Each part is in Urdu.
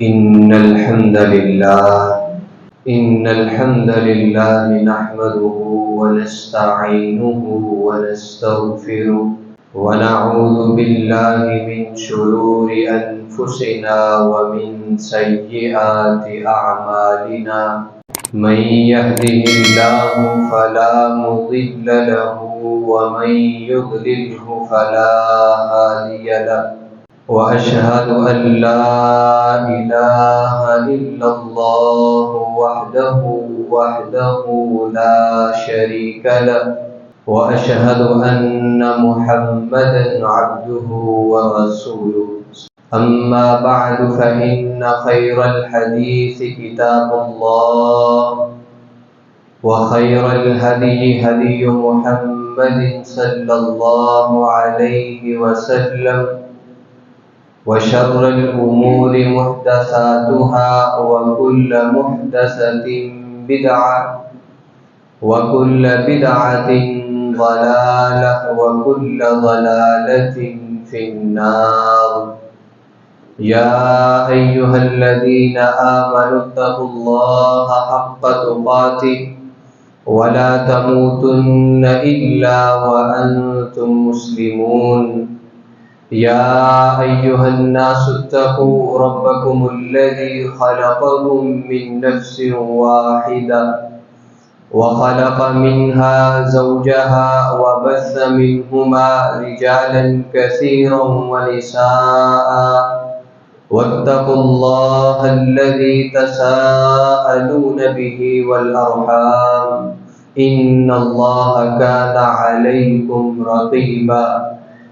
إن الحمد لله نحمده ونستعينه ونستغفره ونعوذ بالله من شرور أنفسنا ومن سيئات أعمالنا من يهده الله فلا مضل له ومن يضلله فلا هادي له وأشهد أن لا إله إلا الله وحده لا شريك له وأشهد أن محمدا عبده ورسوله أما بعد فإن خير الحديث كتاب الله وخير الهدي هدي محمد صلى الله عليه وسلم وشر الأمور محدثاتها وكل محدثة بدعة وكل بدعة ضلالة وكل ضلالة في النار يا أيها الذين آمنوا اتقوا الله حق تقاته ولا تموتن إلا وأنتم مسلمون يا أيها الناس اتقوا ربكم الذي خلقكم من نفس واحدة وخلق منها زوجها وبث منهما رجالا كثيرا ونساء واتقوا الله الذي تساءلون به والأرحام إن الله كان عليكم رقيبا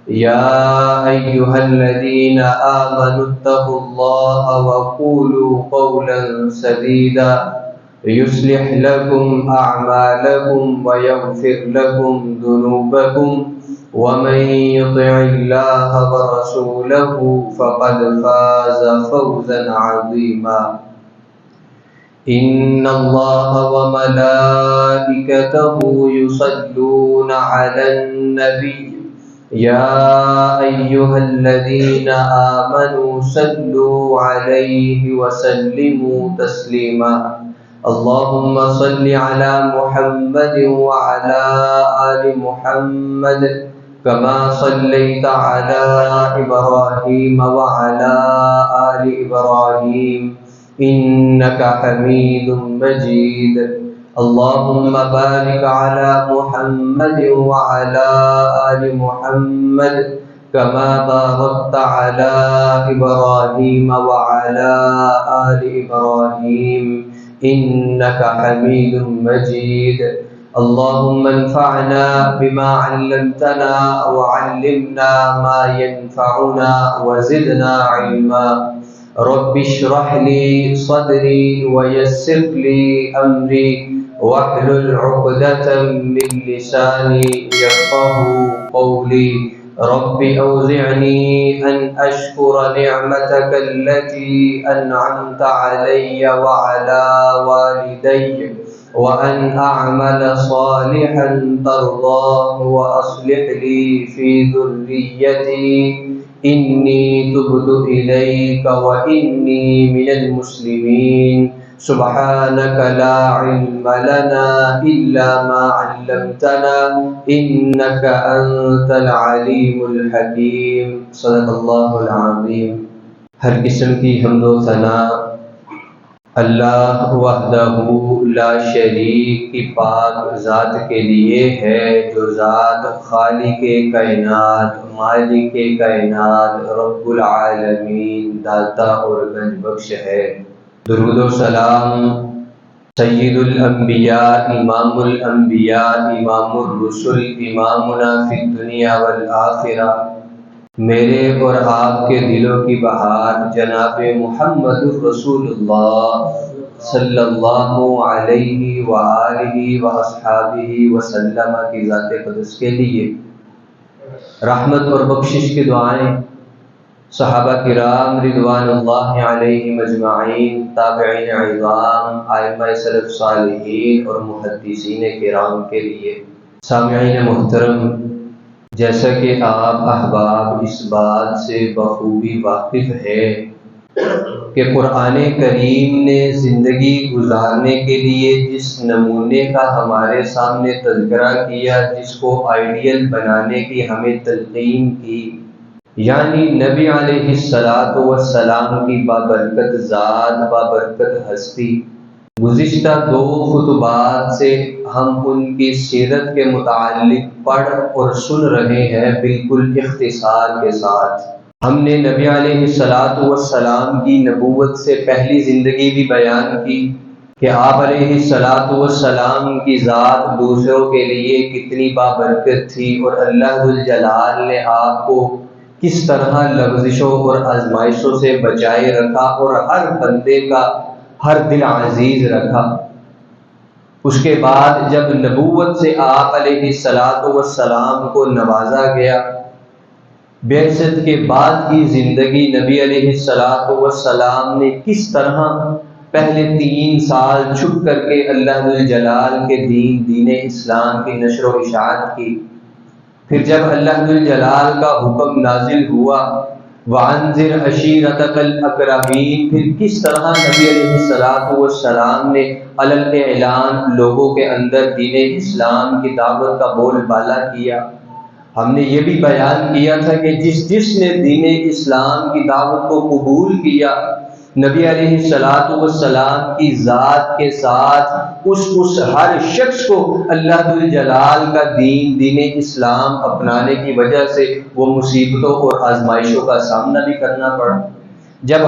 يا أيها الذين آمنوا اتقوا الله وقولوا قولا سديدا يصلح لكم أعمالكم ويغفر لكم ذنوبكم ومن يطع الله ورسوله فقد فاز فوزا عظيما إن الله وملائكته يصلون على النبي يا أيها الذين آمنوا صلوا عليه وسلموا تسليما اللهم صل على محمد وعلى آل محمد كما صليت على إبراهيم وعلى آل إبراهيم إنك حميد مجيد اللهم بارك على محمد وعلى آل محمد كما باركت على إبراهيم وعلى آل إبراهيم إنك حميد مجيد اللهم انفعنا بما علمتنا وعلمنا ما ينفعنا وزدنا علما رب اشرح لي صدري ويسر لي أمري واحلل عقدة من لساني يفقه قولي رب أوزعني أن أشكر نعمتك التي أنعمت علي وعلى والدي وأن أعمل صالحا ترضاه وأصلح لي في ذريتي إني تبت إليك وإني من المسلمين سبحانك لا علم لنا إلا ما علمتنا إنك أنت العليم الحكيم صدق اللہ العظیم۔ ہر قسم کی حمد و ثنا اللہ وحدہ لا شریک کی پاک ذات کے لیے ہے، جو ذات خالق کائنات، مالک کائنات، رب العالمین، داتا اور گنج بخش ہے۔ درود و سلام سید الانبیاء، امام الانبیاء، امام الرسل، امامنا فی الدنیا والآخرہ، میرے اور آپ کے دلوں کی بہار جناب محمد رسول اللہ صلی اللہ علیہ وآلہ واصحابہ وسلم کی ذات قدس کے لیے رحمت اور بخشش کی دعائیں، صحابہ کرام رضوان اللہ علیہم اجمعین، تابعین عظام، ائمہ سلف صالحین اور محدثین کرام کے لیے۔ سامعین محترم، جیسا کہ آپ احباب اس بات سے بخوبی واقف ہے کہ قرآن کریم نے زندگی گزارنے کے لیے جس نمونے کا ہمارے سامنے تذکرہ کیا، جس کو آئیڈیل بنانے کی ہمیں تلقین کی، یعنی نبی علیہ السلام کی بابرکت ذات، بابرکت ہستی، گزشتہ 2 خطبات سے ہم ان کی سیرت کے متعلق پڑھ اور سن رہے ہیں بالکل اختصار کے ساتھ۔ ہم نے نبی علیہ السلام کی نبوت سے پہلی زندگی بھی بیان کی کہ آپ علیہ السلام کی ذات دوسروں کے لیے کتنی بابرکت تھی، اور اللہ ذوالجلال نے آپ کو کس طرح لغزشوں اور آزمائشوں سے بچائے رکھا اور ہر بندے کا ہر دل عزیز رکھا۔ اس کے بعد جب نبوت سے آپ علیہ السلام کو نوازا گیا، بعثت کے بعد کی زندگی نبی علیہ السلام نے کس طرح پہلے 3 سال چھپ کر کے اللہ ذوالجلال کے دین اسلام کی نشر و اشاعت کی، پھر جب اللہ ذوالجلال کا حکم نازل ہوا وَأَنذِرْ عَشِيرَتَكَ الْأَقْرَبِينَ، پھر کس طرح نبی علیہ السلام نے علی الاعلان لوگوں کے اندر دین اسلام کی دعوت کا بول بالا کیا۔ ہم نے یہ بھی بیان کیا تھا کہ جس نے دین اسلام کی دعوت کو قبول کیا، نبی علیہ السلام کی ذات کے ساتھ اس ہر شخص کو اللہ ذوالجلال کا دین اسلام اپنانے کی وجہ سے وہ مصیبتوں اور آزمائشوں کا سامنا بھی کرنا پڑا۔ جب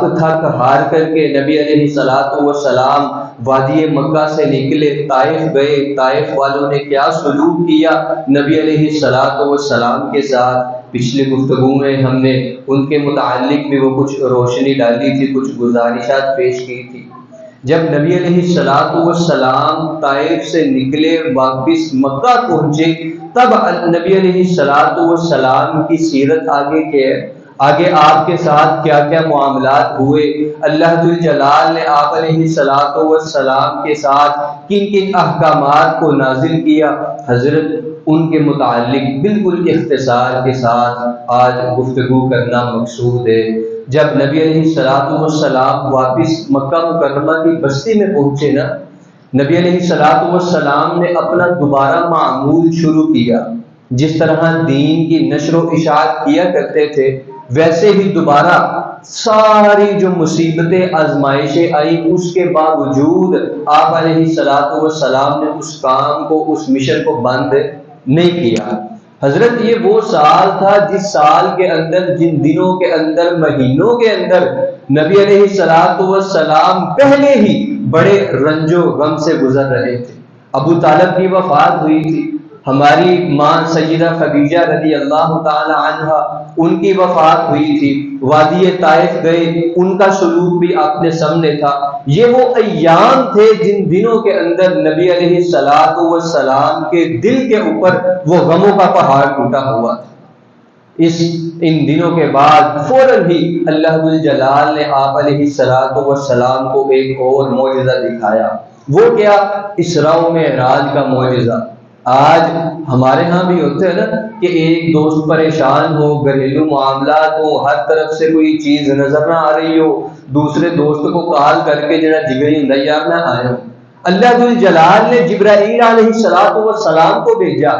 تھک ہار کر کے نبی علیہ السلام وادی مکہ سے نکلے، طائف گئے، طائف والوں نے کیا سلوک کیا نبی علیہ السلام کے ساتھ، پچھلی گفتگو میں ہم نے ان کے متعلق بھی وہ کچھ روشنی ڈالی تھی، کچھ گزارشات پیش کی تھی۔ جب نبی علیہ السلام طائف سے نکلے، واپس مکہ پہنچے، تب نبی علیہ السلام کی سیرت آگے آپ کے ساتھ کیا کیا معاملات ہوئے، اللہ ذوالجلال نے آپ علیہ السلام کے ساتھ کن کن احکامات کو نازل کیا، حضرت ان کے متعلق بالکل اختصار کے ساتھ آج گفتگو کرنا مقصود ہے۔ جب نبی علیہ السلام واپس مکہ مکرمہ کی بستی میں پہنچے نا، نبی علیہ السلام نے اپنا دوبارہ معمول شروع کیا، جس طرح دین کی نشر و اشاعت کیا کرتے تھے، ویسے ہی دوبارہ ساری جو مصیبتیں آزمائشیں آئی، اس کے باوجود آپ علیہ السلام نے اس کام کو، اس مشن کو بند نہیں کیا۔ حضرت یہ وہ سال تھا جس سال کے اندر، جن دنوں کے اندر، مہینوں کے اندر نبی علیہ السلام پہلے ہی بڑے رنج و غم سے گزر رہے تھے۔ ابو طالب کی وفات ہوئی تھی، ہماری ماں سیدہ خدیجہ رضی اللہ تعالی عنہا، ان کی وفات ہوئی تھی، وادی طائف گئے، ان کا سلوک بھی آپ نے سامنے تھا۔ یہ وہ ایام تھے جن دنوں کے اندر نبی علیہ السلام کے دل کے اوپر وہ غموں کا پہاڑ ٹوٹا ہوا تھا۔ ان دنوں کے بعد فوراً ہی اللہ ذوالجلال نے آپ علیہ السلام کو ایک اور معجزہ دکھایا۔ وہ کیا؟ اسراء و معراج کا معجزہ۔ آج ہمارے ہاں بھی ہوتا ہے نا کہ ایک دوست پریشان ہو، گھریلو معاملات ہو، ہر طرف سے کوئی چیز نظر نہ آ رہی ہو، دوسرے دوست کو کال کر کے جڑا جگری ہوں یار میں آیا ہوں۔ اللہ ذوالجلال نے جبرائیل علیہ السلام کو بھیجا،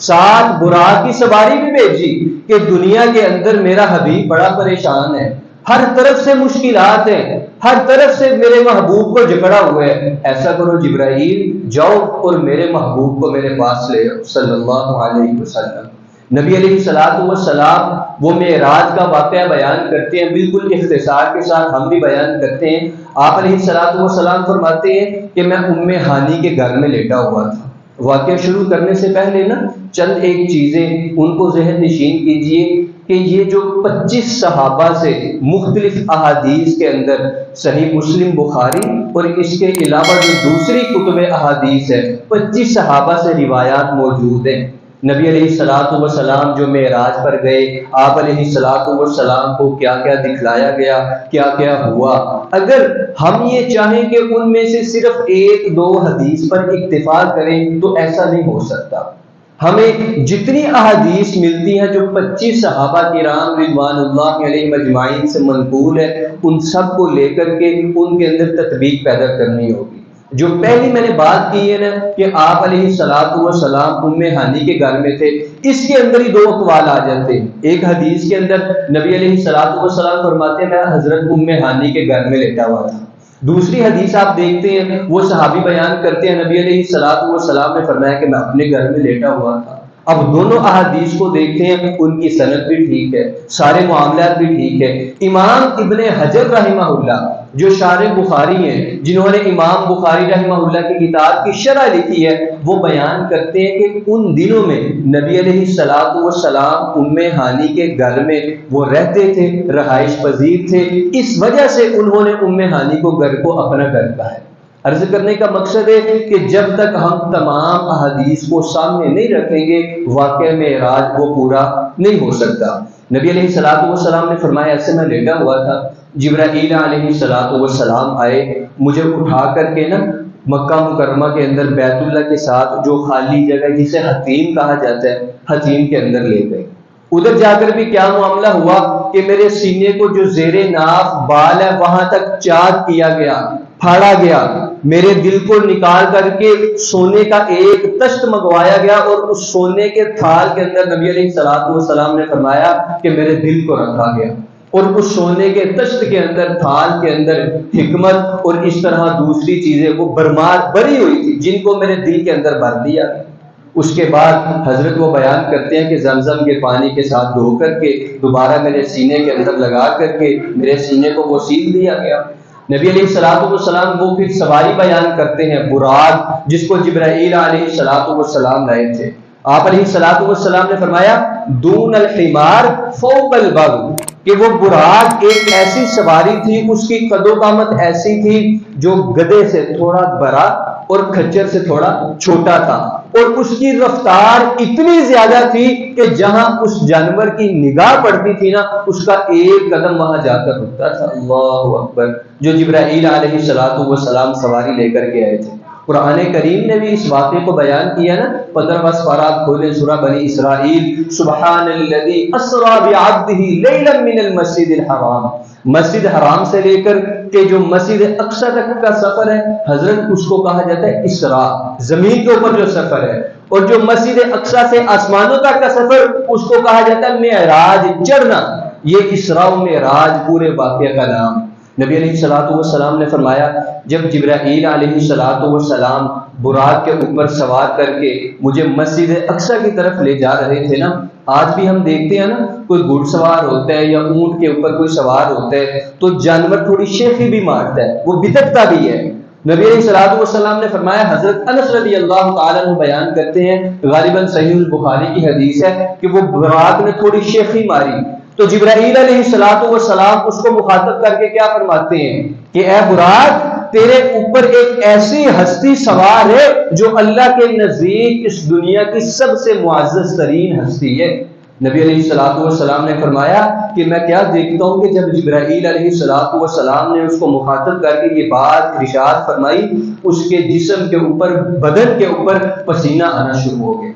ساتھ براق کی سواری بھی بھیجی کہ دنیا کے اندر میرا حبیب بڑا پریشان ہے، ہر طرف سے مشکلات ہیں، ہر طرف سے میرے محبوب کو جکڑا ہوا ہے، ایسا کرو جبرائیل جاؤ اور میرے محبوب کو میرے پاس لے آؤ صلی اللہ علیہ وسلم۔ نبی علیہ السلام وہ معراج کا واقعہ بیان کرتے ہیں، بالکل اختصار کے ساتھ ہم بھی بیان کرتے ہیں۔ آپ علیہ السلام فرماتے ہیں کہ میں ام ہانی کے گھر میں لیٹا ہوا تھا۔ واقعہ شروع کرنے سے پہلے نا چند ایک چیزیں ان کو ذہن نشین کیجئے کہ یہ جو 25 صحابہ سے مختلف احادیث کے اندر صحیح مسلم بخاری اور اس کے علاوہ جو دوسری کتب احادیث ہے، 25 صحابہ سے روایات موجود ہیں۔ نبی علیہ السلام جو معراج پر گئے، آپ علیہ السلام کو کیا کیا دکھلایا گیا، کیا کیا ہوا۔ اگر ہم یہ چاہیں کہ ان میں سے صرف 1-2 حدیث پر اکتفا کریں تو ایسا نہیں ہو سکتا۔ ہمیں جتنی احادیث ملتی ہیں جو 25 صحابہ کرام رضوان اللہ علیہم اجمعین سے منقول ہے، ان سب کو لے کر کے ان کے اندر تطبیق پیدا کرنی ہوگی۔ جو پہلی میں نے بات کی ہے نا کہ آپ علیہ الصلوۃ والسلام ام ہانی کے گھر میں تھے، اس کے اندر ہی دو اقوال آ جاتے ہیں۔ ایک حدیث کے اندر نبی علیہ الصلوۃ والسلام فرماتے ہیں میں حضرت ام ہانی کے گھر میں لیٹا ہوا تھا۔ دوسری حدیث آپ دیکھتے ہیں وہ صحابی بیان کرتے ہیں نبی علیہ الصلوۃ والسلام نے فرمایا کہ میں اپنے گھر میں لیٹا ہوا تھا۔ اب دونوں احادیث کو دیکھتے ہیں، ان کی سند بھی ٹھیک ہے، سارے معاملات بھی ٹھیک ہے۔ امام ابن حجر رحمہ اللہ جو شارح بخاری ہیں، جنہوں نے امام بخاری رحمہ اللہ کی کتاب کی شرح لکھی ہے، وہ بیان کرتے ہیں کہ ان دنوں میں نبی علیہ الصلوۃ والسلام ام ہانی کے گھر میں وہ رہتے تھے، رہائش پذیر تھے، اس وجہ سے انہوں نے ام ہانی کو گھر کو اپنا گھر کہا ہے۔ عرض کرنے کا مقصد ہے کہ جب تک ہم تمام احادیث کو سامنے نہیں رکھیں گے، واقعہ معراج وہ پورا نہیں ہو سکتا۔ نبی علیہ الصلوۃ والسلام نے فرمایا ایسے میں لیٹا ہوا تھا، جبرائیل علیہ الصلوۃ والسلام آئے، مجھے اٹھا کر کے نا مکہ مکرمہ کے اندر بیت اللہ کے ساتھ جو خالی جگہ جسے حتیم کہا جاتا ہے، حتیم کے اندر لے گئے۔ ادھر جا کر بھی کیا معاملہ ہوا کہ میرے سینے کو جو زیر ناف بال ہے وہاں تک چاک کیا گیا، پھاڑا گیا، میرے دل کو نکال کر کے سونے کا ایک تشت منگوایا گیا، اور اس سونے کے تھال کے اندر نبی علیہ الصلوۃ والسلام نے فرمایا کہ میرے دل کو رکھا گیا، اور اس سونے کے تشت کے اندر تھال کے اندر حکمت اور اس طرح دوسری چیزیں وہ برمار بری ہوئی تھی جن کو میرے دل کے اندر بھر دیا گیا۔ اس کے بعد حضرت وہ بیان کرتے ہیں کہ زمزم کے پانی کے ساتھ دھو کر کے دوبارہ میرے سینے کے اندر لگا کر کے میرے سینے کو وہ سیل دیا گیا۔ نبی علیہ الصلوۃ والسلام وہ پھر سواری بیان کرتے ہیں براق، جس کو جبرائیل علیہ الصلوۃ والسلام لائے تھے۔ آپ علیہ الصلوۃ والسلام نے فرمایا دون الحمار فوق البغل، کہ وہ براق ایک ایسی سواری تھی، اس کی قد و قامت ایسی تھی جو گدھے سے تھوڑا بڑا اور کھچر سے تھوڑا چھوٹا تھا، اور اس کی رفتار اتنی زیادہ تھی کہ جہاں اس جانور کی نگاہ پڑتی تھی نا اس کا ایک قدم وہاں جا کر رکتا تھا۔ اللہ اکبر، جو جبرائیل علیہ الصلوۃ والسلام سواری لے کر کے آئے تھے۔ قرآن کریم نے بھی اس واقعے کو بیان کیا نا، 15واں سپارہ کھولے سورہ بنی اسرائیل، سبحان الذی اسری بعبدہ لیلا من المسجد الحرام، مسجد حرام سے لے کر کہ جو مسجد اقصی تک کا سفر ہے حضرت اس کو کہا جاتا ہے اسراء، زمین کے اوپر جو سفر ہے، اور جو مسجد اقصی سے آسمانوں تک کا سفر اس کو کہا جاتا ہے معراج، چڑھنا۔ یہ اسراء و معراج پورے واقعہ کا نام۔ نبی علیہ الصلوۃ والسلام نے فرمایا جب جبرائیل علیہ الصلوۃ والسلام براق کے اوپر سوار کر کے مجھے مسجد اقصی کی طرف لے جا رہے تھے نا، آج بھی ہم دیکھتے ہیں نا کوئی گھڑ سوار ہوتا ہے یا اونٹ کے اوپر کوئی سوار ہوتا ہے تو جانور تھوڑی شیخی بھی مارتا ہے، وہ بدکتا بھی ہے۔ نبی علیہ الصلوۃ والسلام نے فرمایا، حضرت انس رضی اللہ تعالیٰ عنہ بیان کرتے ہیں، غالباً صحیح البخاری کی حدیث ہے کہ وہ براق نے تھوڑی شیخی ماری تو جبرائیل علیہ الصلوۃ والسلام اس کو مخاطب کر کے کیا فرماتے ہیں کہ اے براق، تیرے اوپر ایک ایسی ہستی سوار ہے جو اللہ کے نزدیک اس دنیا کی سب سے معزز ترین ہستی ہے۔ نبی علیہ الصلوۃ والسلام نے فرمایا کہ میں کیا دیکھتا ہوں کہ جب جبرائیل علیہ الصلوۃ والسلام نے اس کو مخاطب کر کے یہ بات ارشاد فرمائی، اس کے جسم کے اوپر، بدن کے اوپر پسینہ آنا شروع ہو گیا۔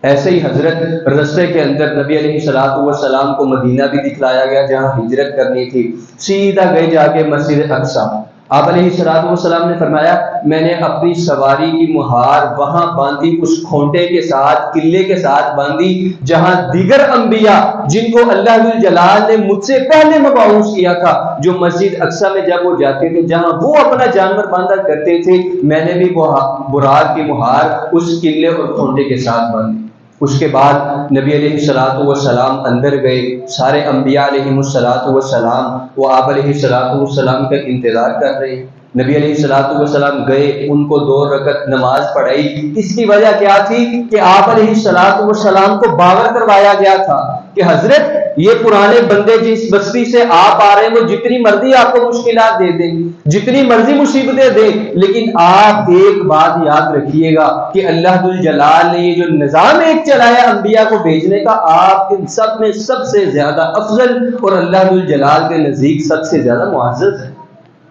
ایسے ہی حضرت رستے کے اندر نبی علیہ الصلوۃ والسلام کو مدینہ بھی دکھلایا گیا جہاں ہجرت کرنی تھی، سیدھا گئے جا کے مسجد اقصی۔ آپ علیہ الصلوۃ والسلام نے فرمایا میں نے اپنی سواری کی مہار وہاں باندھی، اس کھونٹے کے ساتھ، قلعے کے ساتھ باندھی جہاں دیگر انبیاء جن کو اللہ ذو جلال نے مجھ سے پہلے مبعوث کیا تھا، جو مسجد اقصی میں جب وہ جاتے تھے جہاں وہ اپنا جانور باندھا کرتے تھے، میں نے بھی وہ براق کی مہار اس قلعے اور کھونٹے کے ساتھ باندھی۔ اس کے بعد نبی علیہ الصلوۃ والسلام اندر گئے، سارے انبیاء علیہ الصلوۃ والسلام وہ آپ علیہ الصلوۃ والسلام کا انتظار کر رہے ہیں۔ نبی علیہ الصلوۃ والسلام گئے، ان کو 2 رکعت نماز پڑھائی۔ اس کی وجہ کیا تھی کہ آپ علیہ الصلوۃ والسلام کو باور کروایا گیا تھا کہ حضرت یہ پرانے بندے جس بستی سے آپ آ رہے ہیں وہ جتنی مرضی آپ کو مشکلات دے دیں، جتنی مرضی مصیبتیں دیں، لیکن آپ ایک بات یاد رکھیے گا کہ اللہ ذو جلال نے یہ جو نظام ایک چلایا انبیاء کو بھیجنے کا، آپ ان سب میں سب سے زیادہ افضل اور اللہ ذو جلال کے نزدیک سب سے زیادہ معزز ہے۔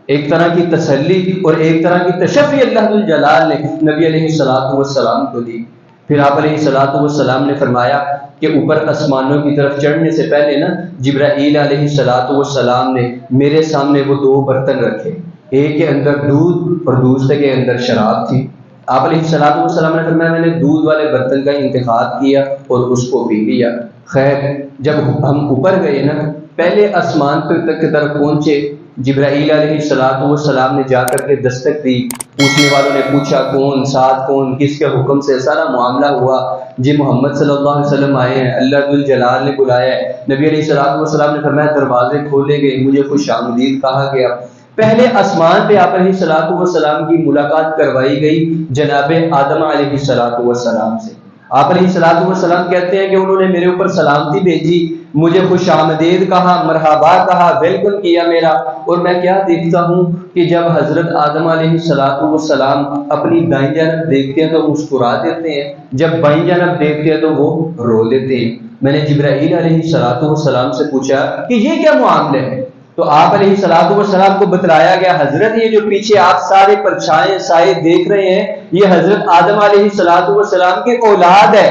ایک طرح کی تسلی اور ایک طرح کی تشفی اللہ ذو جلال نے نبی علیہ الصلوۃ والسلام کو دی۔ پھر آپ علیہ الصلوۃ والسلام نے فرمایا کہ اوپر آسمانوں کی طرف چڑھنے سے پہلے نا جبرائیل علیہ الصلوۃ والسلام نے میرے سامنے وہ 2 برتن رکھے، ایک کے اندر دودھ اور دوسرے کے اندر شراب تھی۔ آپ علیہ الصلوۃ والسلام نے فرمایا میں نے دودھ والے برتن کا انتخاب کیا اور اس کو پی لیا۔ خیر جب ہم اوپر گئے نا، پہلے آسمان تک کی طرف پہنچے، جبرائیل علیہ الصلوۃ والسلام نے جا کر کے دستک دی، پوچھنے والوں نے پوچھا کون ساتھ کون، کس کے حکم سے، سارا معاملہ ہوا، جی محمد صلی اللہ علیہ وسلم آئے ہیں، اللہ ذوالجلال نے بلایا ہے۔ نبی علیہ الصلوۃ والسلام نے فرمایا دروازے کھولے گئے، مجھے خوش آمدید کہا گیا۔ پہلے آسمان پہ آپ علیہ الصلوۃ والسلام کی ملاقات کروائی گئی جناب آدم علیہ الصلوۃ والسلام سے۔ آپ علیہ الصلوۃ والسلام کہتے ہیں کہ انہوں نے میرے اوپر سلامتی بھیجی، مجھے خوش آمدید کہا، مرحبا کہا، ویلکم کیا میرا، اور میں کیا دیکھتا ہوں کہ جب حضرت آدم علیہ الصلوۃ والسلام اپنی دائیں جانب دیکھتے ہیں تو مسکرا دیتے ہیں، جب بائیں جانب دیکھتے ہیں تو وہ رو دیتے ہیں۔ میں نے جبرائیل علیہ الصلوۃ والسلام سے پوچھا کہ یہ کیا معاملہ ہے؟ تو آپ علیہ الصلوۃ والسلام کو بتلایا گیا حضرت یہ جو پیچھے آپ سارے پرچھائیں سائے دیکھ رہے ہیں یہ حضرت آدم علیہ الصلوۃ والسلام کی اولاد ہے،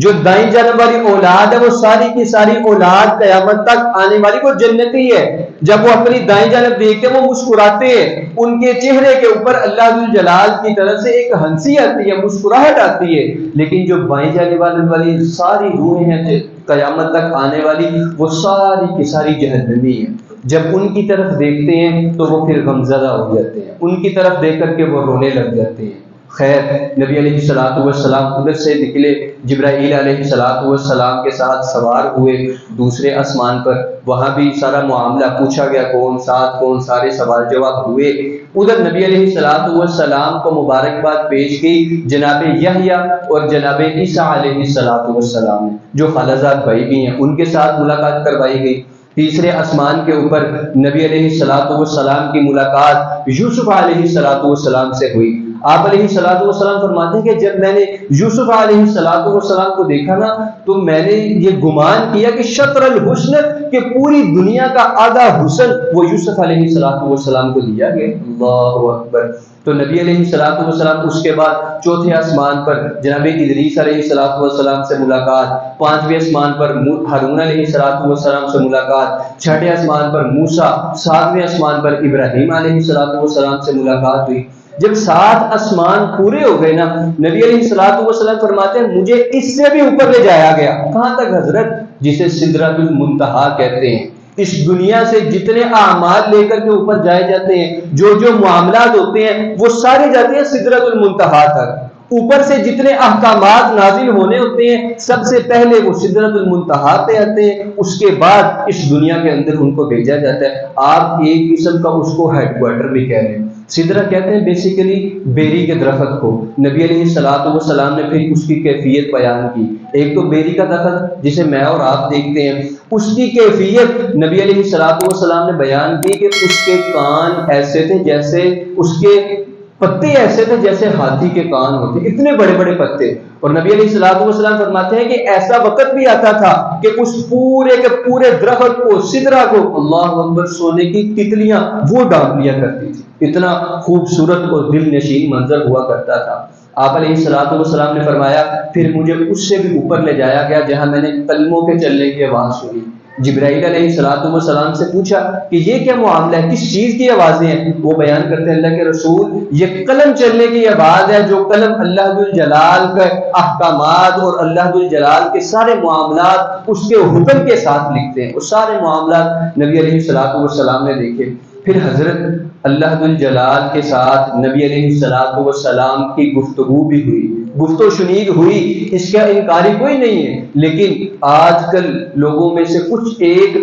جو دائیں جانب والی اولاد ہے وہ ساری کی ساری اولاد قیامت تک آنے والی وہ جنتی ہے۔ جب وہ اپنی دائیں جانب دیکھتے ہیں وہ مسکراتے ہیں، ان کے چہرے کے اوپر اللہ ذوالجلال کی طرف سے ایک ہنسی آتی ہے، مسکراہٹ آتی ہے، لیکن جو بائیں جانب والی ساری روحیں ہیں قیامت تک آنے والی وہ ساری کی ساری جہنمی ہیں۔ جب ان کی طرف دیکھتے ہیں تو وہ پھر غمزدہ ہو جاتے ہیں، ان کی طرف دیکھ کر کے وہ رونے لگ جاتے ہیں۔ خیر نبی علیہ الصلوۃ والسلام ادھر سے نکلے، جبرائیل علیہ الصلوۃ والسلام کے ساتھ سوار ہوئے دوسرے آسمان پر، وہاں بھی سارا معاملہ پوچھا گیا کون ساتھ کون، سارے سوال جواب ہوئے۔ ادھر نبی علیہ الصلوۃ والسلام کو مبارکباد پیش کی جناب یحییٰ اور جناب عیسیٰ علیہ الصلوۃ والسلام نے، جو خالہ بھائی بھی ہیں، ان کے ساتھ ملاقات کروائی گئی۔ تیسرے آسمان کے اوپر نبی علیہ الصلوۃ والسلام کی ملاقات یوسف علیہ الصلوۃ والسلام سے ہوئی۔ آپ علیہ الصلوۃ والسلام فرماتے ہیں کہ جب میں نے یوسف علیہ الصلوۃ والسلام کو دیکھا نا تو میں نے یہ گمان کیا کہ شطر الحسن، کہ پوری دنیا کا آدھا حسن وہ یوسف علیہ الصلوۃ والسلام کو دیا گیا۔ اللہ اکبر۔ تو نبی علیہ الصلوۃ والسلام اس کے بعد چوتھے آسمان پر جناب ادریس علیہ الصلوۃ والسلام سے ملاقات، پانچویں آسمان پر ہارون علیہ الصلوۃ والسلام سے ملاقات، چھٹے آسمان پر موسیٰ، ساتویں آسمان پر ابراہیم علیہ الصلوۃ والسلام سے ملاقات ہوئی۔ جب 7 آسمان پورے ہو گئے نا، نبی علیہ الصلوۃ والسلام فرماتے ہیں مجھے اس سے بھی اوپر لے جایا گیا۔ کہاں تک حضرت؟ جسے سدرۃ المنتہا کہتے ہیں۔ اس دنیا سے جتنے اعمال لے کر کے اوپر جائے جاتے ہیں، جو معاملات ہوتے ہیں وہ سارے جاتے ہیں سدرۃ المنتہا تک۔ اوپر سے جتنے احکامات نازل ہونے ہوتے ہیں سب سے پہلے وہ سدرۃ المنتہا پہ آتے ہیں، اس کے بعد اس دنیا کے اندر ان کو بھیجا جاتا ہے۔ آپ ایک قسم کا اس کو ہیڈ کوارٹر بھی کہہ رہے ہیں۔ سدرہ کہتے ہیں بیسیکلی بیری کے درخت کو۔ نبی علیہ الصلوۃ والسلام نے پھر اس کی کیفیت بیان کی۔ ایک تو بیری کا درخت جسے میں اور آپ دیکھتے ہیں، اس کی کیفیت نبی علیہ الصلوۃ والسلام نے بیان کی کہ اس کے کان ایسے تھے جیسے، اس کے پتے ایسے تھے جیسے ہاتھی کے کان ہوتے، اتنے بڑے بڑے پتے۔ اور نبی علیہ الصلوۃ والسلام فرماتے ہیں کہ ایسا وقت بھی آتا تھا کہ اس پورے کے پورے درخت کو، سدرہ کو، اللہ اکبر، سونے کی تتلیاں وہ ڈانپ لیا کرتی تھی، اتنا خوبصورت اور دل نشین منظر ہوا کرتا تھا۔ آپ علیہ الصلوۃ والسلام نے فرمایا پھر مجھے اس سے بھی اوپر لے جایا گیا جہاں میں نے قلموں کے چلنے کی آواز سنی۔ جبرائیل علیہ الصلوۃ والسلام سے پوچھا کہ یہ کیا معاملہ ہے، کس چیز کی آوازیں ہیں؟ وہ بیان کرتے ہیں اللہ کے رسول یہ قلم چلنے کی آواز ہے، جو قلم اللہ ذوالجلال کے احکامات اور اللہ ذوالجلال کے سارے معاملات اس کے حکم کے ساتھ لکھتے ہیں۔ وہ سارے معاملات نبی علیہ الصلوۃ والسلام نے دیکھے۔ پھر حضرت اللہ ذوالجلال کے ساتھ نبی علیہ الصلوۃ والسلام کی گفتگو بھی ہوئی، گفت و شنید ہوئی، اس کا انکاری کوئی نہیں ہے۔ لیکن آج کل لوگوں میں سے کچھ ایک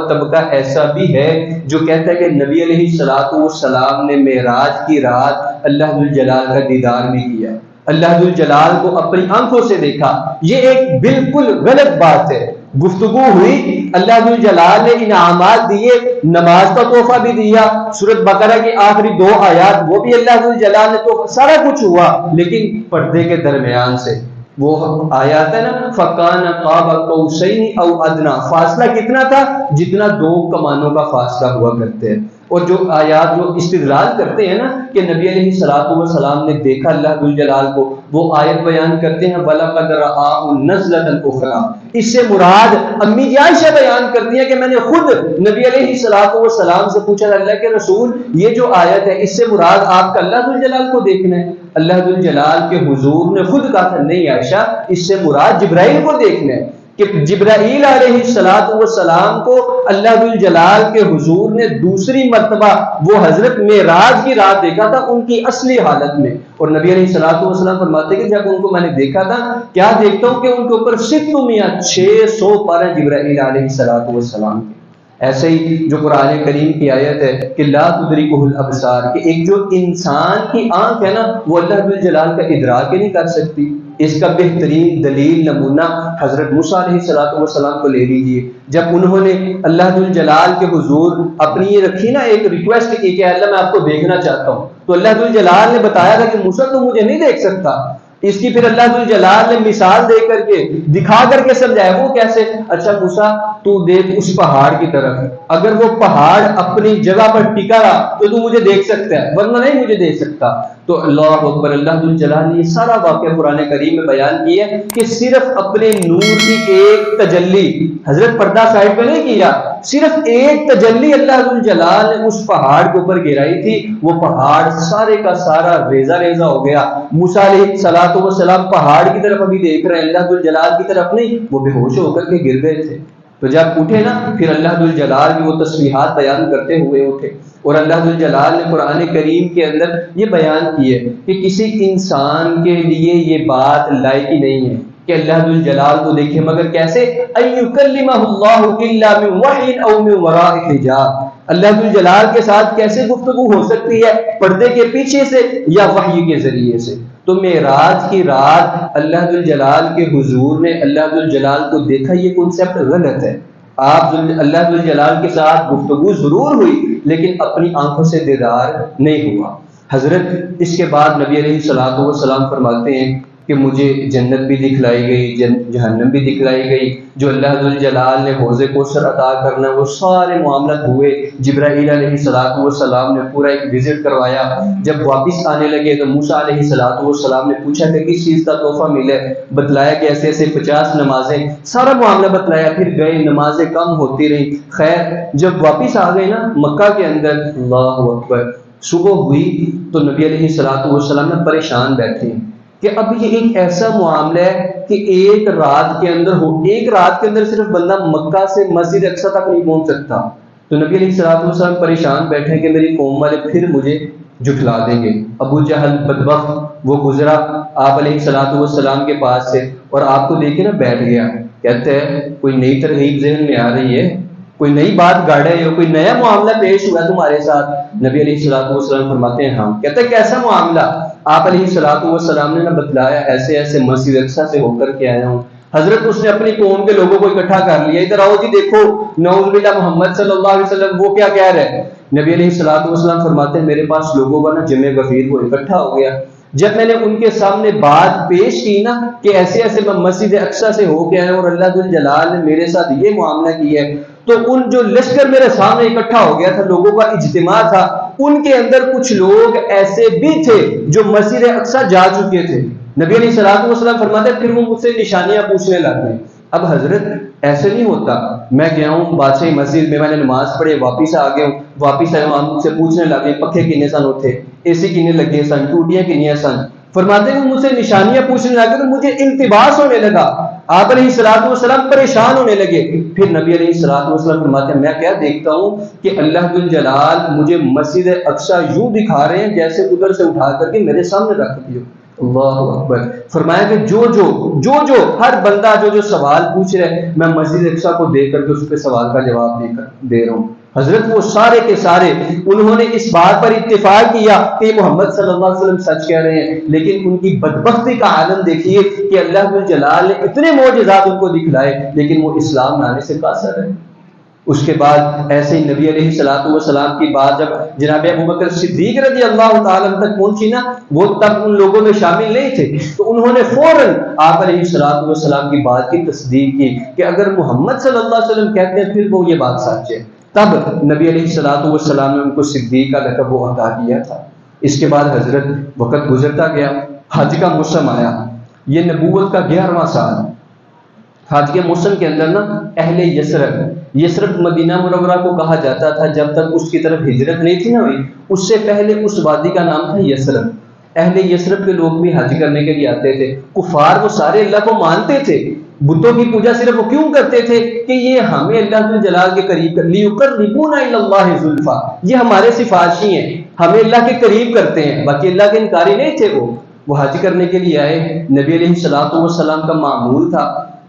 طبقہ ایسا بھی ہے جو کہتا ہے کہ نبی علیہ الصلوۃ والسلام نے معراج کی رات اللہ ذوالجلال کا دیدار بھی کیا، اللہ ذوالجلال کو اپنی آنکھوں سے دیکھا۔ یہ ایک بالکل غلط بات ہے۔ گفتگو ہوئی، اللہ ذوالجلال نے انعامات دیے، نماز کا تحفہ بھی دیا، سورۃ بقرہ کی آخری 2 آیات وہ بھی اللہ ذوالجلال نے، تو سارا کچھ ہوا، لیکن پردے کے درمیان سے۔ وہ آیات ہے نا فَكَانَ قَابَ قَوْسَيْنِ أَوْ أَدْنَىٰ، فاصلہ کتنا تھا؟ جتنا 2 کمانوں کا فاصلہ ہوا کرتے ہیں۔ اور جو آیات جو استدلال کرتے ہیں نا کہ نبی علیہ الصلوۃ والسلام نے دیکھا اللہ ذوالجلال کو، وہ آیت بیان کرتے ہیں وَلَقَدْ رَآهُ نَزْلَةً أُخْرَىٰ، اس سے مراد امی جی عائشہ بیان کرتی ہیں کہ میں نے خود نبی علیہ الصلوۃ والسلام سے پوچھا اللہ کے رسول یہ جو آیت ہے اس سے مراد آپ کا اللہ ذوالجلال کو دیکھنا ہے؟ اللہ ذوالجلال کے حضور نے خود کہا تھا نہیں عائشہ، اس سے مراد جبرائیل کو دیکھنا ہے، کہ جبرائیل علیہ الصلوۃ والسلام کو اللہ ذوالجلال کے حضور نے دوسری مرتبہ وہ حضرت معراج کی رات دیکھا تھا ان کی اصلی حالت میں، اور نبی علیہ الصلوۃ والسلام فرماتے ہیں کہ جب ان کو میں نے دیکھا تھا کیا دیکھتا ہوں کہ ان کے اوپر 600 پر جبرائیل علیہ الصلوۃ والسلام کے۔ ایسے ہی جو قرآن کریم کی آیت ہے کہ لا تدرکہ الابصار، کہ ایک جو انسان کی آنکھ ہے نا وہ اللہ ذوالجلال کا ادراک ہی نہیں کر سکتی، اس کا بہترین دلیل نمونہ حضرت موسیٰ علیہ الصلوۃ والسلام کو لے لیجیے، جب انہوں نے اللہ ذوالجلال کے حضور اپنی یہ رکھی نا ایک ریکویسٹ کی کہ اللہ میں آپ کو دیکھنا چاہتا ہوں، تو اللہ ذوالجلال نے بتایا تھا کہ موسیٰ تو مجھے نہیں دیکھ سکتا، اس کی پھر اللہ ذوالجلال نے مثال دے کر کے دکھا کر کے سمجھایا، وہ کیسے؟ اچھا موسیٰ تو دیکھ اس پہاڑ کی طرف، اگر وہ پہاڑ اپنی جگہ پر ٹکا رہا تو مجھے دیکھ سکتا ہے ورنہ نہیں مجھے دیکھ سکتا۔ تو اللہ اکبر، اللہ ذوالجلال نے یہ سارا واقعہ قرآن کریم میں بیان کیا ہے کہ صرف اپنے نور کی ایک تجلی، حضرت پردہ صاحب نے نہیں کیا، صرف ایک تجلی اللہ ذوالجلال نے اس پہاڑ کے اوپر گرائی تھی، وہ پہاڑ سارے کا سارا ریزہ ریزہ ہو گیا۔ موسیٰ علیہ الصلوۃ والسلام پہاڑ کی طرف ابھی دیکھ رہے ہیں، اللہ ذوالجلال کی طرف نہیں، وہ بے ہوش ہو کر کے گر گئے تھے۔ تو جب اٹھے نا پھر اللہ ذوالجلال کی وہ تسبیحات بیان کرتے ہوئے اٹھے، اور اللہ ذوالجلال نے قرآن کریم کے اندر یہ بیان کی ہے کہ کسی انسان کے لیے یہ بات لائق ہی نہیں ہے کہ اللہ ذوالجلال کو دیکھے، مگر کیسے؟ اَيُّكَلِّمَهُ اللَّهُ إِلَّا مِن وَحْيٍ أَوْ مِن وَرَاءِ حِجَابٍ، اللہ ذوالجلال کے ساتھ کیسے گفتگو ہو سکتی ہے؟ پردے کے پیچھے سے یا وحی کے ذریعے سے۔ تو معراج کی رات اللہ ذوالجلال کے حضور نے اللہ ذوالجلال کو دیکھا، یہ کنسیپٹ غلط ہے۔ آپ اللہ ذوالجلال کے ساتھ گفتگو ضرور ہوئی لیکن اپنی آنکھوں سے دیدار نہیں ہوا۔ حضرت اس کے بعد نبی علیہ الصلوۃ والسلام فرماتے ہیں کہ مجھے جنت بھی دکھلائی گئی، جہنم بھی دکھلائی گئی، جو اللہ ذوالجلال نے حوض کوثر عطا کرنا وہ سارے معاملات ہوئے، جبرائیل علیہ الصلوۃ والسلام نے پورا ایک وزٹ کروایا، جب واپس آنے لگے تو موسیٰ علیہ الصلوۃ والسلام نے پوچھا کہ کس چیز کا تحفہ ملے، بتلایا کہ ایسے ایسے 50 نمازیں، سارا معاملہ بتلایا، پھر گئے، نمازیں کم ہوتی رہیں، خیر جب واپس آ گئے نا مکہ کے اندر، اللہ اکبر، صبح ہوئی تو نبی علیہ الصلوۃ والسلام نے پریشان بیٹھے کہ اب یہ ایک ایسا معاملہ ہے کہ ایک رات کے اندر صرف بندہ مکہ سے مسجد اقصی تک نہیں پہنچ سکتا۔ تو نبی علیہ الصلوۃ والسلام پریشان بیٹھے کہ میری قوم والے پھر مجھے جھٹلا دیں گے۔ ابو جہل بدبخت وہ گزرا آپ علیہ الصلوۃ والسلام کے پاس سے اور آپ کو دیکھ کے نا بیٹھ گیا، کہتے ہیں کوئی نئی ترغیب ذہن میں آ رہی ہے، کوئی نئی بات گاڑ ہے، کوئی نیا معاملہ پیش ہوا تمہارے ساتھ؟ نبی علیہ الصلوۃ والسلام فرماتے ہیں ہاں۔ کہتے ہیں کیسا معاملہ؟ آپ علیہ الصلوۃ والسلام نے نہ بتلایا ایسے ایسے مسجد اقصی سے ہو کر کے آیا ہوں۔ حضرت اس نے اپنی قوم کے لوگوں کو اکٹھا کر لیا، ادھر آؤ جی دیکھو نعوذ باللہ محمد صلی اللہ علیہ وسلم وہ کیا کہہ رہے ہیں۔ نبی علیہ الصلوۃ والسلام فرماتے ہیں میرے پاس لوگوں کا نا جمع غفیر وہ اکٹھا ہو گیا، جب میں نے ان کے سامنے بات پیش کی نا کہ ایسے ایسے میں مسجد اقصی سے ہو کے آیا اور اللہ ذوالجلال نے میرے ساتھ یہ معاملہ کیا ہے، تو ان جو لشکر میرے سامنے اکٹھا ہو گیا تھا، لوگوں کا اجتماع تھا، ان کے اندر کچھ لوگ ایسے بھی تھے جو مسجد اقصی جا چکے تھے۔ نبی علیہ الصلوۃ والسلام فرماتے ہیں پھر وہ مجھ سے نشانیاں پوچھنے لگے۔ اب حضرت ایسے نہیں ہوتا، میں گیا ہوں بادشاہی مسجد میں، میں نے نماز پڑھی، واپس آ گیا ہوں، واپس آئے ہوں مجھ سے پوچھنے لگے پکھے کنے سن ہوتے، اے سی کنے لگے سن، ٹوٹیاں کنیاں سن۔ فرماتے ہیں مجھ سے نشانیاں پوچھنے لگے تو مجھے التباس ہونے لگا، آپ علیہ الصلوۃ والسلام پریشان ہونے لگے۔ پھر نبی علیہ الصلوۃ والسلام فرماتے ہیں میں کیا دیکھتا ہوں کہ اللہ ذوالجلال مجھے مسجد اقصی یوں دکھا رہے ہیں جیسے ادھر سے اٹھا کر کے میرے سامنے رکھ دیو۔ اللہ اکبر۔ فرمایا کہ جو ہر بندہ جو سوال پوچھ رہے ہیں میں مسجد اقصی کو دیکھ کر کے اس پہ سوال کا جواب دے رہا ہوں۔ حضرت وہ سارے کے سارے انہوں نے اس بات پر اتفاق کیا کہ محمد صلی اللہ علیہ وسلم سچ کہہ رہے ہیں، لیکن ان کی بدبختی کا عالم دیکھیے کہ اللہ ذوالجلال نے اتنے معجزات ان کو دکھلائے لیکن وہ اسلام لانے سے قاصر ہے۔ اس کے بعد ایسے ہی نبی علیہ الصلوۃ والسلام کی بات جب جناب ابوبکر صدیق رضی اللہ تعالیٰ تک پہنچی نا، وہ تب ان لوگوں میں شامل نہیں تھے، تو انہوں نے فوراً آپ علیہ الصلوۃ والسلام کی بات کی تصدیق کی کہ اگر محمد صلی اللہ علیہ وسلم کہتے ہیں پھر وہ یہ بات سچ ہے۔ تب نبی علیہ الصلوۃ والسلام نے ان کو صدیق کا لقب وہ عطا کیا تھا۔ اس کے بعد حضرت وقت گزرتا گیا، حج کا موسم آیا، یہ نبوت کا 11واں سال۔ حج کے موسم کے اندر نا اہل یثرب مدینہ منورہ کو کہا جاتا تھا، جب تک اس کی طرف ہجرت نہیں تھی نا ہوئی، اس سے پہلے اس وادی کا نام تھا یثرب۔ اہل یثرب کے لوگ بھی حج کرنے کے لیے آتے تھے۔ کفار وہ سارے اللہ کو مانتے تھے، بتوں کی پوجا صرف وہ کیوں کرتے تھے کہ یہ ہمیں اللہ جلال کے قریب لیقربونا الی اللہ زلفا، یہ ہمارے سفارشی ہیں، ہمیں اللہ کے قریب کرتے ہیں، باقی اللہ کے انکاری نہیں تھے۔ وہ حج کرنے کے لیے آئے۔ نبی علیہ الصلوۃ والسلام کا معمول تھا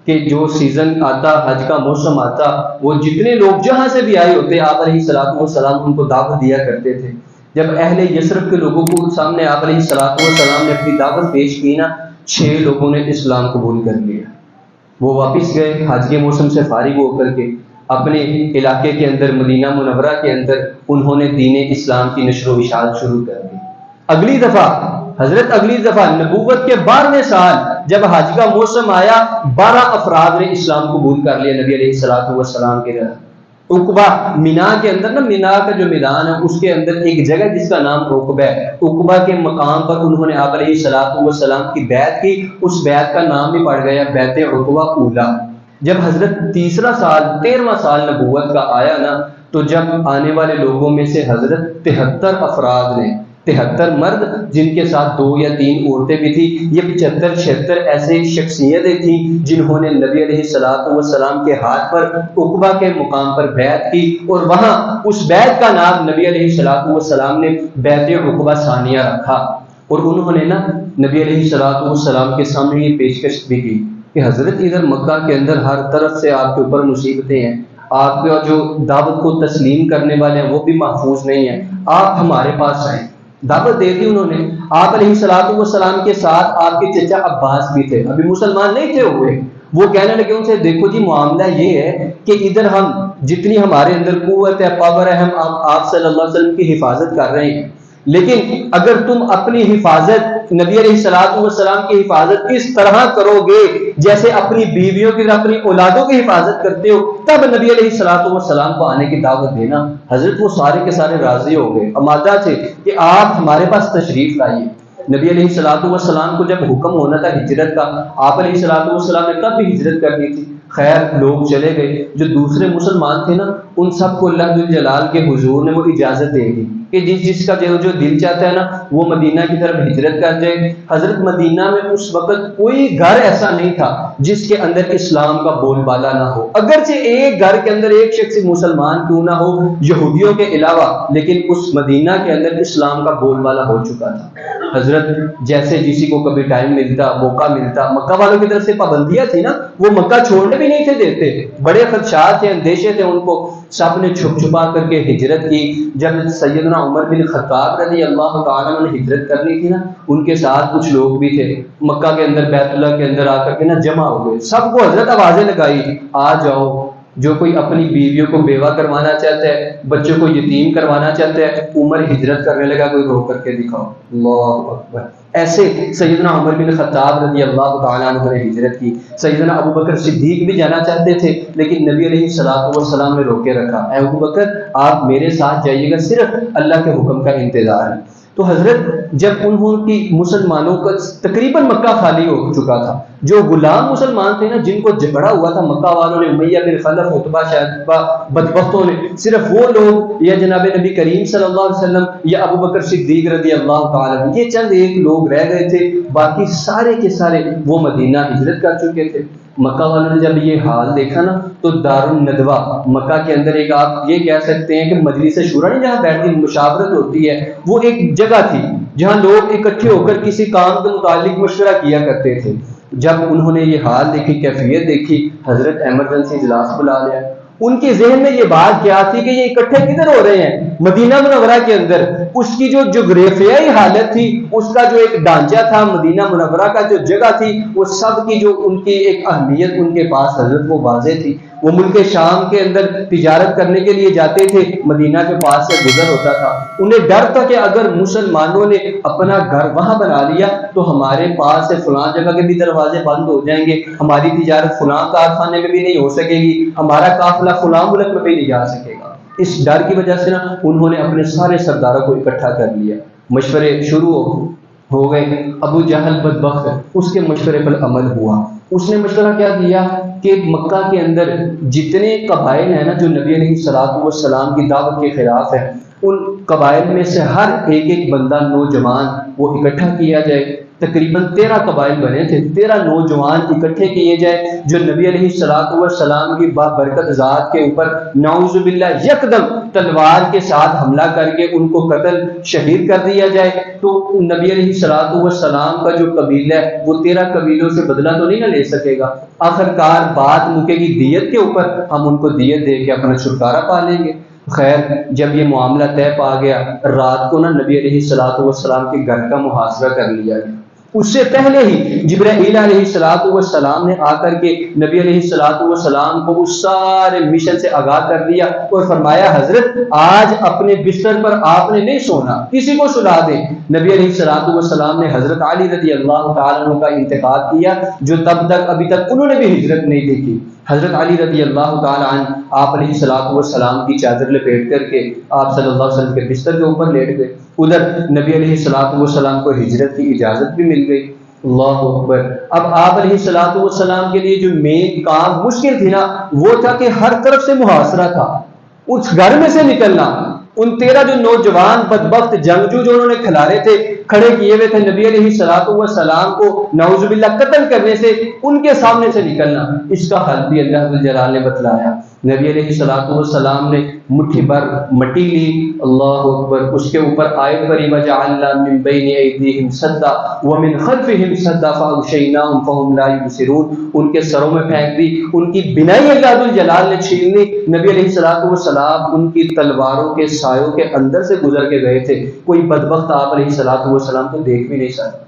کہ جو سیزن آتا، حج کا موسم آتا، وہ جتنے لوگ جہاں سے بھی آئے ہوتے آپ علیہ الصلوۃ والسلام ان کو دعوت دیا کرتے تھے۔ جب اہل یثرب کے لوگوں کو سامنے آپ علیہ الصلوۃ والسلام نے اپنی دعوت پیش کی نا، 6 لوگوں نے اسلام قبول کر لیا۔ وہ واپس گئے حج کے موسم سے فارغ ہو کر کے اپنے علاقے کے اندر، مدینہ منورہ کے اندر انہوں نے دین اسلام کی نشر و اشاعت شروع کر دی۔ اگلی دفعہ نبوت کے 12ویں سال جب حج کا موسم آیا، 12 افراد نے اسلام قبول کر لیا نبی علیہ الصلوۃ والسلام کے گھر۔ عقبہ مینا کے اندر نا، مینا کا جو میدان ہے اس کے اندر ایک جگہ جس کا نام عقبہ ہے، عقبہ کے مقام پر انہوں نے آپ علیہ الصلوۃ والسلام کی بیعت کی۔ اس بیعت کا نام بھی پڑ گیا بیعت عقبہ اولا۔ جب حضرت 13واں سال نبوت کا آیا نا، تو جب آنے والے لوگوں میں سے حضرت 73 افراد نے، 73 مرد جن کے ساتھ 2 یا 3 عورتیں بھی تھیں، یہ 75-76 ایسے شخصیتیں تھیں جنہوں نے نبی علیہ الصلوۃ والسلام کے ہاتھ پر عقبہ کے مقام پر بیعت کی، اور وہاں اس بیعت کا نام نبی علیہ الصلوۃ والسلام نے بیعت عقبہ ثانیہ رکھا۔ اور انہوں نے نا نبی علیہ الصلوۃ والسلام کے سامنے یہ پیشکش بھی کی کہ حضرت ادھر مکہ کے اندر ہر طرف سے آپ کے اوپر مصیبتیں ہیں، آپ کے جو دعوت کو تسلیم کرنے والے ہیں وہ بھی محفوظ نہیں ہیں، آپ ہمارے پاس آئیں۔ دعوت دے دی انہوں نے۔ آپ علیہ الصلوۃ والسلام کے ساتھ آپ کے چچا عباس بھی تھے، ابھی مسلمان نہیں تھے ہوئے۔ وہ کہنے لگے ان سے، دیکھو جی معاملہ یہ ہے کہ ادھر ہم جتنی ہمارے اندر قوت ہے، پاور ہے، ہم آپ صلی اللہ علیہ وسلم کی حفاظت کر رہے ہیں، لیکن اگر تم اپنی حفاظت، نبی علیہ الصلوۃ والسلام کی حفاظت اس طرح کرو گے جیسے اپنی بیویوں کی، اپنی اولادوں کی حفاظت کرتے ہو، تب نبی علیہ الصلوۃ والسلام کو آنے کی دعوت دینا۔ حضرت وہ سارے کے سارے راضی ہو گئے، آمادہ تھے کہ آپ ہمارے پاس تشریف لائیے۔ نبی علیہ الصلوۃ والسلام کو جب حکم ہونا تھا ہجرت کا، آپ علیہ الصلوۃ والسلام نے کب بھی ہجرت کرنی تھی۔ خیر لوگ چلے گئے، جو دوسرے مسلمان تھے نا ان سب کو اللہ جلال کے حضور نے وہ اجازت دے دی کہ جس کا جو دل چاہتا ہے نا وہ مدینہ کی طرف ہجرت کر جائے۔ حضرت مدینہ میں اس وقت کوئی گھر ایسا نہیں تھا جس کے اندر اسلام کا بول بالا نہ ہو، اگرچہ ایک گھر کے اندر ایک شخص مسلمان کیوں نہ ہو یہودیوں کے علاوہ، لیکن اس مدینہ کے اندر اسلام کا بول بالا ہو چکا تھا۔ حضرت جیسے کسی کو کبھی ٹائم ملتا، موقع ملتا، مکہ والوں کی طرف سے پابندیاں تھی نا، وہ مکہ چھوڑنے بھی نہیں تھے دیتے، بڑے خدشات تھے، اندیشے تھے ان کو، سب نے چھپ چھپا کر کے ہجرت کی۔ جب سیدنا عمر بن خطاب رضی اللہ تعالیٰ عنہ نے ہجرت کرنی تھی نا، ان کے ساتھ کچھ لوگ بھی تھے، مکہ کے اندر بیت اللہ کے اندر آ کر کے نا جمع ہو گئے۔ سب کو حضرت آوازیں لگائی، آ جاؤ، جو کوئی اپنی بیویوں کو بیوہ کروانا چاہتا ہے، بچوں کو یتیم کروانا چاہتا ہے۔ عمر ہجرت کرنے لگا، کوئی رو کر کے دکھاؤ، اللہ اکبر۔ ایسے سیدنا عمر بن خطاب رضی اللہ تعالیٰ عنہ نے ہجرت کی۔ سیدنا ابو بکر صدیق بھی جانا چاہتے تھے، لیکن نبی علیہ الصلوۃ والسلام نے روکے رکھا، اے ابو بکر آپ میرے ساتھ جائیے گا، صرف اللہ کے حکم کا انتظار ہے۔ تو حضرت جب انہوں کی مسلمانوں کا تقریباً مکہ خالی ہو چکا تھا، جو غلام مسلمان تھے نا جن کو جھگڑا ہوا تھا مکہ والوں نے، امیہ بن خلف، عتبہ، شیبہ، بدبختوں نے، صرف وہ لوگ یا جناب نبی کریم صلی اللہ علیہ وسلم یا ابو بکر صدیق رضی اللہ تعالیٰ عنہ، یہ چند ایک لوگ رہ گئے تھے، باقی سارے کے سارے وہ مدینہ ہجرت کر چکے تھے۔ مکہ والوں نے جب یہ حال دیکھا نا تو دار الندوہ، مکہ کے اندر ایک آپ یہ کہہ سکتے ہیں کہ مجلس شورا نہیں جہاں بیٹھ کے مشاورت ہوتی ہے، وہ ایک جگہ تھی جہاں لوگ اکٹھے ہو کر کسی کام کے متعلق مشورہ کیا کرتے تھے۔ جب انہوں نے یہ حال دیکھی، کیفیت دیکھی، حضرت ایمرجنسی اجلاس بلا لیا۔ ان کے ذہن میں یہ بات کیا تھی کہ یہ اکٹھے کدھر ہو رہے ہیں؟ مدینہ منورہ کے اندر۔ اس کی جو جغرافیائی حالت تھی، اس کا جو ایک ڈھانچہ تھا، مدینہ منورہ کا جو جگہ تھی، وہ سب کی جو ان کی ایک اہمیت ان کے پاس حضرت وہ واضح تھی۔ وہ ملک شام کے اندر تجارت کرنے کے لیے جاتے تھے، مدینہ کے پاس سے گزر ہوتا تھا۔ انہیں ڈر تھا کہ اگر مسلمانوں نے اپنا گھر وہاں بنا لیا تو ہمارے پاس سے فلاں جگہ کے بھی دروازے بند ہو جائیں گے، ہماری تجارت فلاں کارخانے میں بھی نہیں ہو سکے گی، ہمارا قافلہ فلاں ملک میں بھی نہیں جا سکے گا۔ اس ڈر کی وجہ سے نا انہوں نے اپنے سارے سرداروں کو اکٹھا کر لیا، مشورے شروع ہو گئے۔ ابو جہل بدبخت اس کے مشورے پر عمل ہوا۔ اس نے مشورہ کیا دیا کہ مکہ کے اندر جتنے قبائل ہیں نا جو نبی علیہ الصلوۃ والسلام کی دعوت کے خلاف ہیں، ان قبائل میں سے ہر ایک بندہ نوجوان وہ اکٹھا کیا جائے۔ تقریباً 13 قبائل بنے تھے، 13 نوجوان اکٹھے کیے جائے جو نبی علیہ الصلوۃ والسلام کی بابرکت ذات کے اوپر نعوذ باللہ یکدم تلوار کے ساتھ حملہ کر کے ان کو قتل شہید کر دیا جائے۔ تو نبی علیہ الصلوۃ والسلام کا جو قبیلہ ہے وہ 13 قبیلوں سے بدلہ تو نہیں نہ لے سکے گا، آخرکار بات مکے گی دیت کے اوپر، ہم ان کو دیت دے کے اپنا چھٹکارا پا لیں گے۔ خیر جب یہ معاملہ طے پا گیا، رات کو نا نبی علیہ الصلوۃ والسلام کے گھر کا محاصرہ کر لیا گیا۔ اس سے پہلے ہی جبرائیل علیہ الصلوۃ والسلام نے آ کر کے نبی علیہ الصلوۃ والسلام کو اس سارے مشن سے آگاہ کر دیا اور فرمایا حضرت آج اپنے بستر پر آپ نے نہیں سونا، کسی کو سلا دیں۔ نبی علیہ الصلوۃ والسلام نے حضرت علی رضی اللہ تعالیٰ عنہ کا انتخاب کیا جو تب تک ابھی تک انہوں نے بھی ہجرت نہیں دیکھی۔ حضرت علی رضی اللہ تعالیٰ عنہ آپ علیہ الصلوۃ والسلام کی چادر لپیٹ کر کے آپ صلی اللہ علیہ وسلم کے بستر کے اوپر لیٹ گئے۔ ادھر نبی علیہ الصلوۃ والسلام کو ہجرت کی اجازت بھی مل گئی۔ اللہ اکبر۔ اب آپ علیہ الصلوۃ والسلام کے لیے جو مین کام مشکل تھی نا وہ تھا کہ ہر طرف سے محاصرہ تھا، اس گھر میں سے نکلنا۔ ان 13 جو نوجوان بدبخت جنگجو جو انہوں نے کھلارے تھے کھڑے کیے ہوئے تھے نبی علیہ الصلوۃ والسلام کو نعوذ باللہ قتل کرنے سے، ان کے سامنے سے نکلنا، اس کا حل بھی اللہ ذو الجلال نے بتلایا۔ نبی علیہ الصلوۃ والسلام نے مٹھی بھر مٹی لی، اللہ اکبر، اس کے اوپر آیت پڑھی وجعلنا من بین ایدیہم سدا ومن خلفہم سدا فاغشیناہم فہم لا یبصرون، ان کے سروں میں پھینک دی، ان کی بینائی اللہ ذو الجلال نے چھین لی۔ نبی علیہ الصلوۃ والسلام ان کی تلواروں کے سایوں کے اندر سے گزر کے گئے تھے، کوئی بدبخت آپ علیہ الصلوۃ والسلام کو دیکھ بھی نہیں سکتا۔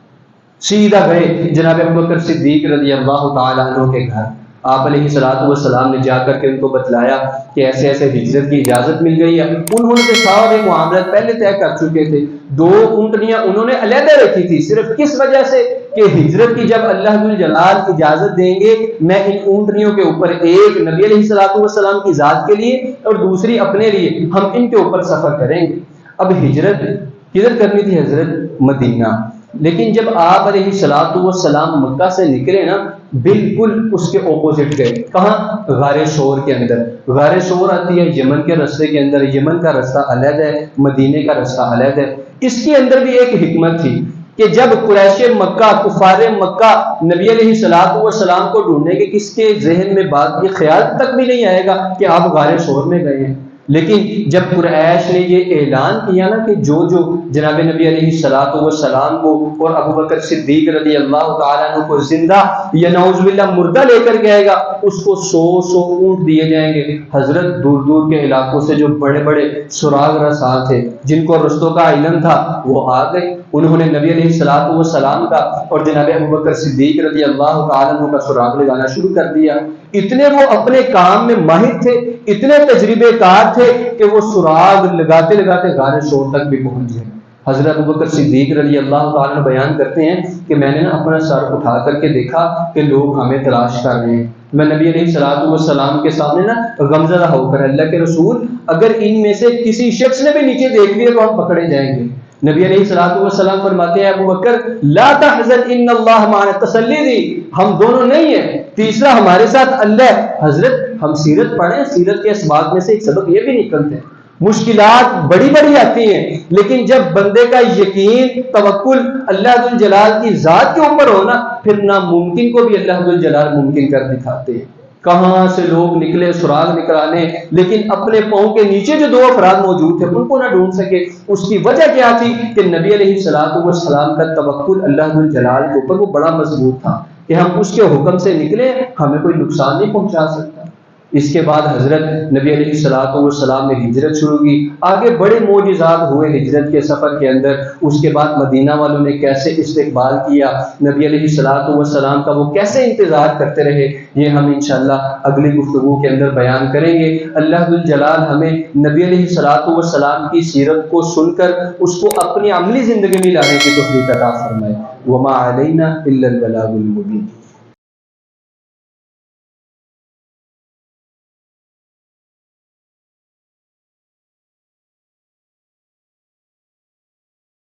سیدھا گئے جناب ابوبکر صدیق رضی اللہ تعالیٰ عنہ کے گھر۔ آپ علیہ الصلوۃ والسلام نے جا کر کے ان کو بتلایا کہ ایسے ایسے ہجرت کی اجازت مل گئی ہے۔ انہوں نے سارے معاملات پہلے طے کر چکے تھے، 2 اونٹنیاں انہوں نے علیحدہ رکھی تھی، صرف کس وجہ سے کہ ہجرت کی جب اللہ ذو الجلال اجازت دیں گے میں ان اونٹنیوں کے اوپر ایک نبی علیہ الصلوۃ والسلام کی ذات کے لیے اور دوسری اپنے لیے ہم ان کے اوپر سفر کریں گے۔ اب ہجرت کدھر کرنی تھی حضرت؟ مدینہ۔ لیکن جب آپ علیہ الصلوۃ والسلام مکہ سے نکلے نا بالکل اس کے اپوزٹ گئے، کہاں؟ غار شور کے اندر۔ غار شور آتی ہے یمن کے راستے کے اندر، یمن کا راستہ الگ ہے، مدینے کا راستہ الگ ہے۔ اس کے اندر بھی ایک حکمت تھی کہ جب قریش مکہ کفار مکہ نبی علیہ الصلوۃ والسلام کو ڈھونڈنے کے کس کے ذہن میں بات یہ خیال تک بھی نہیں آئے گا کہ آپ غار شور میں گئے ہیں۔ لیکن جب قریش نے یہ اعلان کیا نا کہ جو جناب نبی علیہ الصلوۃ والسلام کو اور ابوبکر صدیق رضی اللہ تعالیٰ عنہ کو زندہ یا نعوذ باللہ مردہ لے کر کے آئے گا، اس کو 100 اونٹ دیے جائیں گے۔ حضرت دور دور کے علاقوں سے جو بڑے بڑے سراغ رساں تھے جن کو رستوں کا علم تھا وہ آ گئے، انہوں نے نبی علیہ الصلوۃ والسلام کا اور جناب ابوبکر صدیق رضی اللہ تعالیٰ عنہ کا سراغ لگانا شروع کر دیا۔ اتنے وہ اپنے کام میں ماہر تھے، اتنے تجربے کار تھے کہ وہ سراغ لگاتے لگاتے غار شور تک بھی پہنچ گئے۔ حضرت ابوبکر صدیق رضی اللہ تعالیٰ عنہ بیان کرتے ہیں کہ میں نے نا اپنا سر اٹھا کر کے دیکھا کہ لوگ ہمیں تلاش کر رہے ہیں۔ میں نبی علیہ الصلوۃ والسلام کے سامنے نا غمزدہ ہو کر اللہ کے رسول اگر ان میں سے کسی شخص نے بھی نیچے دیکھ لیا تو ہم پکڑے جائیں گے۔ نبی علیہ الصلوۃ والسلام فرماتے ہیں ابوبکر لا تحزن ان اللہ معنا، تسلی دی، ہم دونوں نہیں ہیں، تیسرا ہمارے ساتھ اللہ ہے۔ حضرت ہم سیرت پڑھیں، سیرت کے اسباق میں سے ایک سبق یہ بھی نکلتے ہیں، مشکلات بڑی بڑی آتی ہیں لیکن جب بندے کا یقین توکل اللہ ذو الجلال کی ذات کے اوپر ہو نا پھر ناممکن کو بھی اللہ ذو الجلال ممکن کر دکھاتے ہیں۔ کہاں سے لوگ نکلے سراغ نکلانے، لیکن اپنے پاؤں کے نیچے جو 2 افراد موجود تھے ان کو نہ ڈھونڈ سکے۔ اس کی وجہ کیا تھی کہ نبی علیہ الصلوۃ والسلام کا توکل اللہ ذو الجلال کے اوپر وہ بڑا مضبوط تھا کہ ہم اس کے حکم سے نکلے ہمیں کوئی نقصان نہیں پہنچا سکتا۔ اس کے بعد حضرت نبی علیہ الصلوۃ والسلام نے ہجرت شروع کی، آگے بڑے معجزات ہوئے ہجرت کے سفر کے اندر۔ اس کے بعد مدینہ والوں نے کیسے استقبال کیا، نبی علیہ الصلوۃ والسلام کا وہ کیسے انتظار کرتے رہے، یہ ہم انشاءاللہ اگلی گفتگو کے اندر بیان کریں گے۔ اللہ ذو الجلال ہمیں نبی علیہ الصلوۃ والسلام کی سیرت کو سن کر اس کو اپنی عملی زندگی میں لانے کی توفیق عطا فرمائے۔ وما علینا الا البلاغ المبین۔